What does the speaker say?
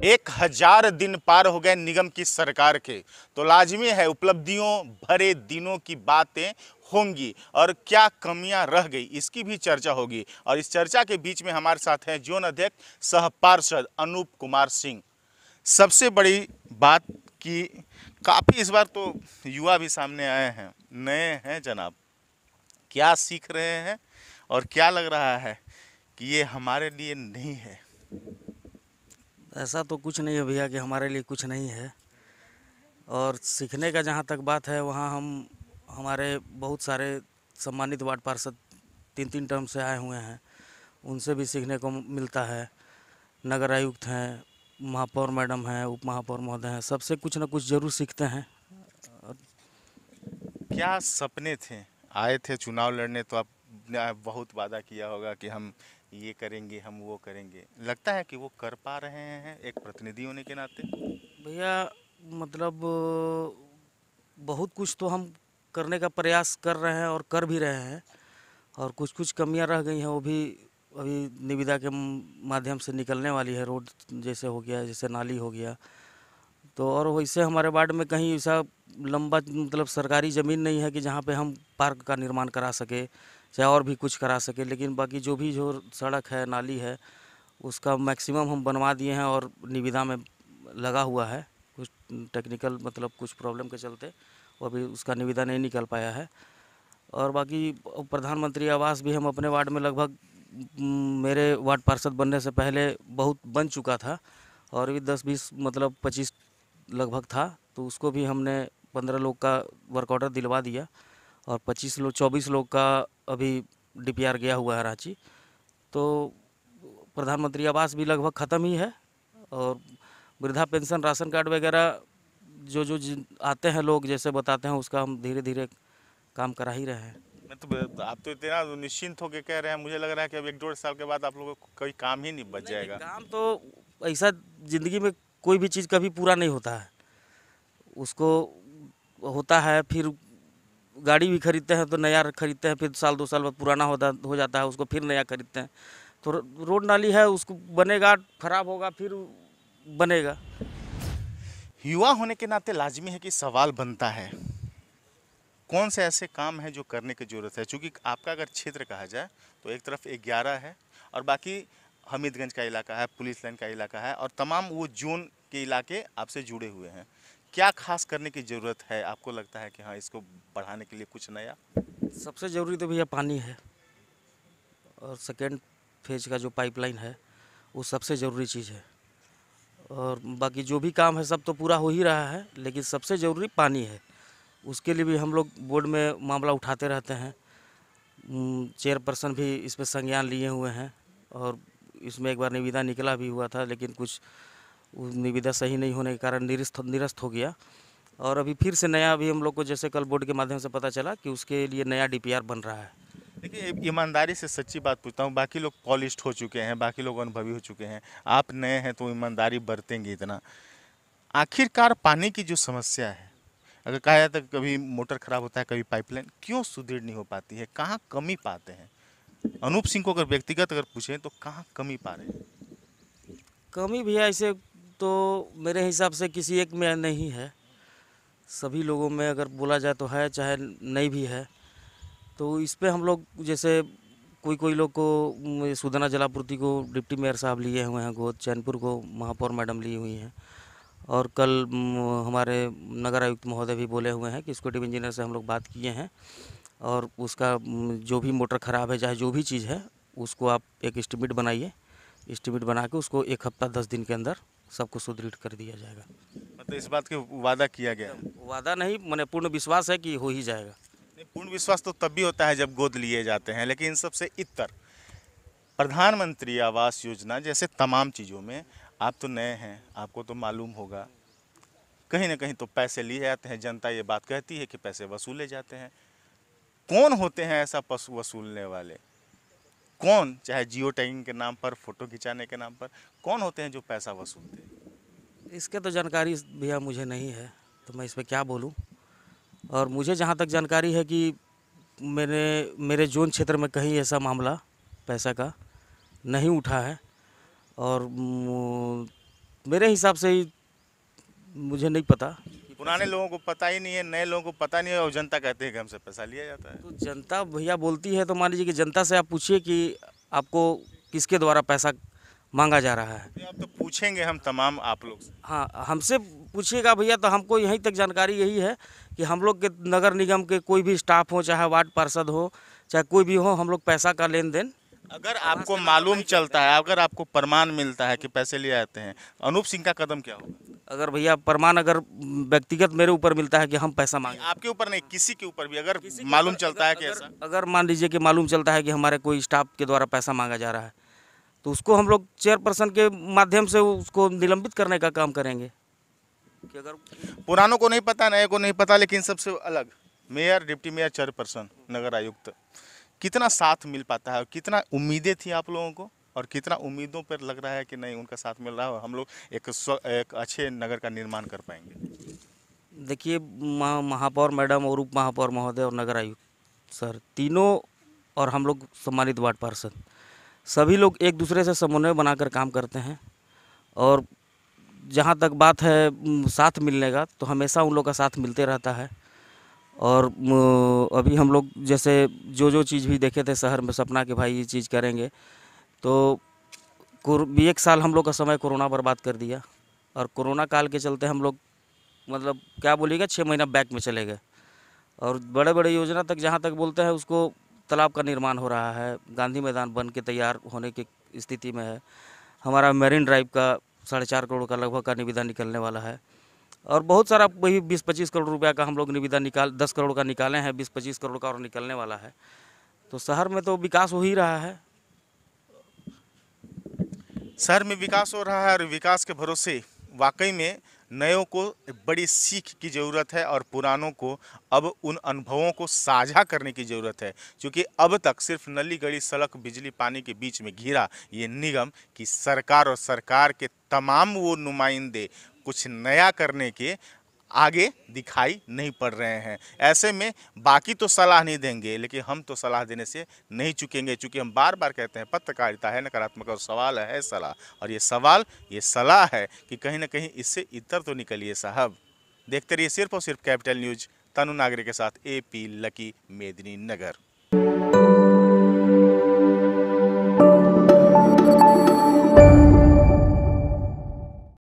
1000 दिन पार हो गए निगम की सरकार के, तो लाजमी है उपलब्धियों भरे दिनों की बातें होंगी और क्या कमियां रह गई इसकी भी चर्चा होगी। और इस चर्चा के बीच में हमारे साथ हैं जोन अध्यक्ष सह पार्षद अनूप कुमार सिंह। सबसे बड़ी बात कि काफ़ी इस बार तो युवा भी सामने आए हैं, नए हैं जनाब। क्या सीख रहे हैं और क्या लग रहा है कि ये हमारे लिए नहीं है? ऐसा तो कुछ नहीं है भैया कि हमारे लिए कुछ नहीं है। और सीखने का जहाँ तक बात है, वहाँ हम हमारे बहुत सारे सम्मानित वार्ड पार्षद 3-3 टर्म से आए हुए हैं, उनसे भी सीखने को मिलता है। नगर आयुक्त हैं, महापौर मैडम हैं, उप महापौर महोदय हैं, सबसे कुछ ना कुछ ज़रूर सीखते हैं। क्या सपने थे? आए थे चुनाव लड़ने तो आपने बहुत वादा किया होगा कि हम ये करेंगे, हम वो करेंगे। लगता है कि वो कर पा रहे हैं एक प्रतिनिधि होने के नाते? भैया मतलब बहुत कुछ तो हम करने का प्रयास कर रहे हैं और कर भी रहे हैं, और कुछ कुछ कमियां रह गई हैं, वो भी अभी निविदा के माध्यम से निकलने वाली है। रोड जैसे हो गया, जैसे नाली हो गया, तो और वैसे हमारे वार्ड में कहीं ऐसा लंबा मतलब सरकारी ज़मीन नहीं है कि जहाँ पे हम पार्क का निर्माण करा सके, चाहे और भी कुछ करा सके। लेकिन बाकी जो सड़क है, नाली है, उसका मैक्सिमम हम बनवा दिए हैं और निविदा में लगा हुआ है। कुछ टेक्निकल मतलब कुछ प्रॉब्लम के चलते वो अभी उसका निविदा नहीं निकल पाया है। और बाकी प्रधानमंत्री आवास भी हम अपने वार्ड में लगभग मेरे वार्ड पार्षद बनने से पहले बहुत बन चुका था, और भी 10-20 मतलब 25 लगभग था, तो उसको भी हमने 15 लोग का वर्क ऑर्डर दिलवा दिया, और 24 लोग का अभी डीपीआर गया हुआ है रांची। तो प्रधानमंत्री आवास भी लगभग ख़त्म ही है, और वृद्धा पेंशन, राशन कार्ड वगैरह जो आते हैं लोग जैसे बताते हैं, उसका हम धीरे धीरे काम करा ही रहे हैं। मतलब आप तो इतना निश्चिंत होकर कह रहे हैं, मुझे लग रहा है कि अब 1-1.5 साल के बाद आप लोगों को कोई काम ही नहीं बच नहीं नहीं, जाएगा। काम तो ऐसा ज़िंदगी में कोई भी चीज़ कभी पूरा नहीं होता है। उसको होता है, फिर गाड़ी भी खरीदते हैं तो नया खरीदते हैं, फिर साल 2 साल बाद पुराना हो जाता है, उसको फिर नया खरीदते हैं। तो रोड नाली है, उसको बनेगा, खराब होगा, फिर बनेगा। युवा होने के नाते लाजमी है कि सवाल बनता है, कौन से ऐसे काम हैं जो करने की ज़रूरत है? चूँकि आपका अगर क्षेत्र कहा जाए तो एक तरफ 11 है और बाकी हमीदगंज का इलाका है, पुलिस लाइन का इलाका है और तमाम वो जोन के इलाके आपसे जुड़े हुए हैं। क्या खास करने की ज़रूरत है? आपको लगता है कि हाँ, इसको बढ़ाने के लिए कुछ नया? सबसे ज़रूरी तो भैया पानी है, और सेकेंड फेज का जो पाइपलाइन है वो सबसे ज़रूरी चीज़ है। और बाकी जो भी काम है सब तो पूरा हो ही रहा है, लेकिन सबसे ज़रूरी पानी है। उसके लिए भी हम लोग बोर्ड में मामला उठाते रहते हैं। चेयरपर्सन भी इस पर संज्ञान लिए हुए हैं, और इसमें एक बार निविदा निकला भी हुआ था, लेकिन कुछ निविदा सही नहीं होने के कारण निरस्त हो गया। और अभी फिर से नया, अभी हम लोग को जैसे कल बोर्ड के माध्यम से पता चला कि उसके लिए नया डीपीआर बन रहा है। देखिए, ईमानदारी से सच्ची बात पूछता हूँ, बाकी लोग पॉलिश्ड हो चुके हैं, बाकी लोग अनुभवी हो चुके हैं, आप नए हैं तो ईमानदारी बरतेंगे इतना। आखिरकार पानी की जो समस्या है, अगर कहा जाए तो कभी मोटर खराब होता है, कभी पाइपलाइन, क्यों सुदृढ़ नहीं हो पाती है? कहाँ कमी पाते हैं? अनूप सिंह को अगर व्यक्तिगत अगर पूछें तो कहाँ कमी पा रहे हैं? कमी भी है ऐसे, तो मेरे हिसाब से किसी एक में नहीं है, सभी लोगों में अगर बोला जाए तो है, चाहे नहीं भी है। तो इस पे हम लोग जैसे कोई कोई लोग को सुदना जलापूर्ति को डिप्टी मेयर साहब लिए हुए हैं गोद, चैनपुर को महापौर मैडम ली हुई हैं, और कल हमारे नगर आयुक्त महोदय भी बोले हुए हैं कि इसको डिव इंजीनियर से हम लोग बात किए हैं, और उसका जो भी मोटर ख़राब है, चाहे जो भी चीज़ है, उसको आप एक एस्टीमेट बनाइए। एस्टीमेट बना के उसको 1 हफ्ता 10 दिन के अंदर सबको सुदृढ़ कर दिया जाएगा। मतलब इस बात के वादा किया गया है? वादा नहीं, मैंने पूर्ण विश्वास है कि हो ही जाएगा। नहीं, पूर्ण विश्वास तो तब भी होता है जब गोद लिए जाते हैं, लेकिन इन सबसे इतर प्रधानमंत्री आवास योजना जैसे तमाम चीज़ों में आप तो नए हैं, आपको तो मालूम होगा, कहीं ना कहीं तो पैसे लिए जाते हैं। जनता ये बात कहती है कि पैसे वसूले जाते हैं। कौन होते हैं ऐसा पशु वसूलने वाले? कौन, चाहे जियो टैगिंग के नाम पर, फोटो खिंचाने के नाम पर, कौन होते हैं जो पैसा वसूलते हैं? इसके तो जानकारी भैया मुझे नहीं है, तो मैं इस पर क्या बोलूँ। और मुझे जहाँ तक जानकारी है कि मेरे जोन क्षेत्र में कहीं ऐसा मामला पैसा का नहीं उठा है। और मेरे हिसाब से ही, मुझे नहीं पता। पुराने लोगों को पता ही नहीं है, नए लोगों को पता नहीं है, और जनता कहते हैं कि हमसे पैसा लिया जाता है। तो जनता भैया बोलती है, तो मान लीजिए कि जनता से आप पूछिए कि आपको किसके द्वारा पैसा मांगा जा रहा है। तो आप तो पूछेंगे हम तमाम आप लोग से। हाँ, हमसे पूछिएगा भैया, तो हमको यहीं तक जानकारी यही है कि हम लोग के नगर निगम के कोई भी स्टाफ हो, चाहे वार्ड पार्षद हो, चाहे कोई भी हो, हम लोग पैसा का लेन देन। अगर आपको मालूम चलता है, अगर आपको प्रमाण मिलता है कि पैसे लिए जाते हैं, अनूप सिंह का कदम क्या होगा? अगर भैया प्रमाण अगर व्यक्तिगत मेरे ऊपर मिलता है कि हम पैसा मांगे, आपके ऊपर नहीं, किसी के ऊपर भी अगर मालूम चलता है कि ऐसा, अगर मान लीजिए कि मालूम चलता है कि हमारे कोई स्टाफ के द्वारा पैसा मांगा जा रहा है, तो उसको हम लोग चेयरपर्सन के माध्यम से उसको निलंबित करने का काम करेंगे। कि अगर पुरानों को नहीं पता, नए को नहीं पता, लेकिन सबसे अलग मेयर, डिप्टी मेयर, चेयरपर्सन, नगर आयुक्त, कितना साथ मिल पाता है, और कितना उम्मीदें थी आप लोगों को, और कितना उम्मीदों पर लग रहा है कि नहीं उनका साथ मिल रहा है और हम लोग एक अच्छे नगर का निर्माण कर पाएंगे। देखिए, महापौर मैडम और उप महापौर महोदय और नगर आयुक्त सर तीनों, और हम लोग सम्मानित वार्ड पार्षद, सभी लोग एक दूसरे से समन्वय बनाकर काम करते हैं। और जहाँ तक बात है साथ मिलने का, तो हमेशा उन लोग का साथ मिलते रहता है। और अभी हम लोग जैसे जो चीज़ भी देखे थे शहर में, सपना कि भाई ये चीज़ करेंगे, तो एक साल हम लोग का समय कोरोना बर्बाद कर दिया। और कोरोना काल के चलते हम लोग, मतलब क्या बोलिएगा, 6 महीना बैक में चले गए। और बड़े बड़े योजना तक जहाँ तक बोलते हैं, उसको तालाब का निर्माण हो रहा है, गांधी मैदान बन के तैयार होने की स्थिति में है। हमारा मेरिन ड्राइव का 4.5 करोड़ का लगभग का निविदा निकलने वाला है। और बहुत सारा वही 20-25 करोड़ रुपया का हम लोग निविदा 10 करोड़ का निकाले हैं, 20-25 करोड़ का और निकलने वाला है। तो शहर में तो विकास हो ही रहा है। शहर में विकास हो रहा है, और विकास के भरोसे वाकई में नयों को बड़ी सीख की ज़रूरत है, और पुरानों को अब उन अनुभवों को साझा करने की ज़रूरत है। क्योंकि अब तक सिर्फ नली गली सड़क बिजली पानी के बीच में घिरा ये निगम की सरकार, और सरकार के तमाम वो नुमाइंदे कुछ नया करने के आगे दिखाई नहीं पड़ रहे हैं। ऐसे में बाकी तो सलाह नहीं देंगे, लेकिन हम तो सलाह देने से नहीं चुकेंगे, क्योंकि हम बार बार कहते हैं पत्रकारिता है नकारात्मक, और सवाल है सलाह। और ये सवाल, ये सलाह है कि कहीं ना कहीं इससे इतर तो निकलिए साहब। देखते रहिए सिर्फ और सिर्फ कैपिटल न्यूज, तनु नागरे के साथ, AP लकी, मेदिनी नगर।